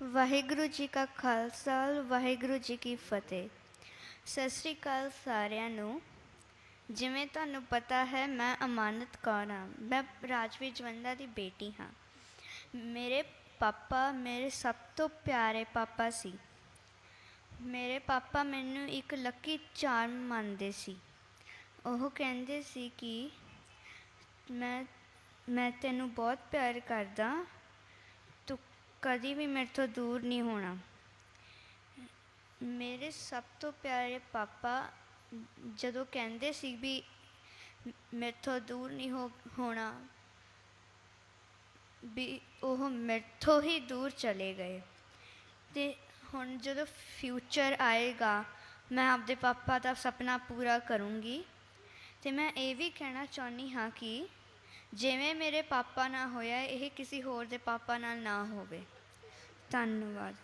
ਵਾਹਿਗੁਰੂ ਜੀ ਕਾ ਖਾਲਸਾ, ਵਾਹਿਗੁਰੂ ਜੀ ਕੀ ਫਤਿਹ। ਸਤਿ ਸ਼੍ਰੀ ਅਕਾਲ ਸਾਰਿਆਂ ਨੂੰ। ਜਿਵੇਂ ਤੁਹਾਨੂੰ ਪਤਾ ਹੈ, ਮੈਂ ਅਮਾਨਤ ਕੌਰ ਹਾਂ। ਮੈਂ ਰਾਜਵੀਰ ਜਵੰਦਾ ਦੀ ਬੇਟੀ ਹਾਂ। ਮੇਰੇ ਪਾਪਾ ਮੇਰੇ ਸਭ ਤੋਂ ਪਿਆਰੇ ਪਾਪਾ ਸੀ। ਮੇਰੇ ਪਾਪਾ ਮੈਨੂੰ ਇੱਕ ਲੱਕੀ ਚਾਰਮ ਮੰਨਦੇ ਸੀ। ਉਹ ਕਹਿੰਦੇ ਸੀ ਕਿ ਮੈਂ ਤੈਨੂੰ ਬਹੁਤ ਪਿਆਰ ਕਰਦਾ, ਤੂੰ ਕਦੀ ਵੀ ਮੇਰੇ ਤੋਂ ਦੂਰ ਨਹੀਂ ਹੋਣਾ। ਮੇਰੇ ਸਭ ਤੋਂ ਪਿਆਰੇ ਪਾਪਾ ਜਦੋਂ ਕਹਿੰਦੇ ਸੀ ਵੀ ਮੇਰੇ ਤੋਂ ਦੂਰ ਨਹੀਂ ਹੋਣਾ, ਵੀ ਉਹ ਮੇਰੇ ਤੋਂ ਹੀ ਦੂਰ ਚਲੇ ਗਏ। ਅਤੇ ਹੁਣ ਜਦੋਂ ਫਿਊਚਰ ਆਏਗਾ, ਮੈਂ ਆਪਦੇ ਪਾਪਾ ਦਾ ਸੁਪਨਾ ਪੂਰਾ ਕਰੂੰਗੀ। ਅਤੇ ਮੈਂ ਇਹ ਵੀ ਕਹਿਣਾ ਚਾਹੁੰਦੀ ਹਾਂ ਕਿ ਜਿਵੇਂ ਮੇਰੇ ਪਾਪਾ ਨਾਲ ਹੋਇਆ, ਇਹ ਕਿਸੇ ਹੋਰ ਦੇ ਪਾਪਾ ਨਾਲ ਨਾ ਹੋਵੇ। ਧੰਨਵਾਦ।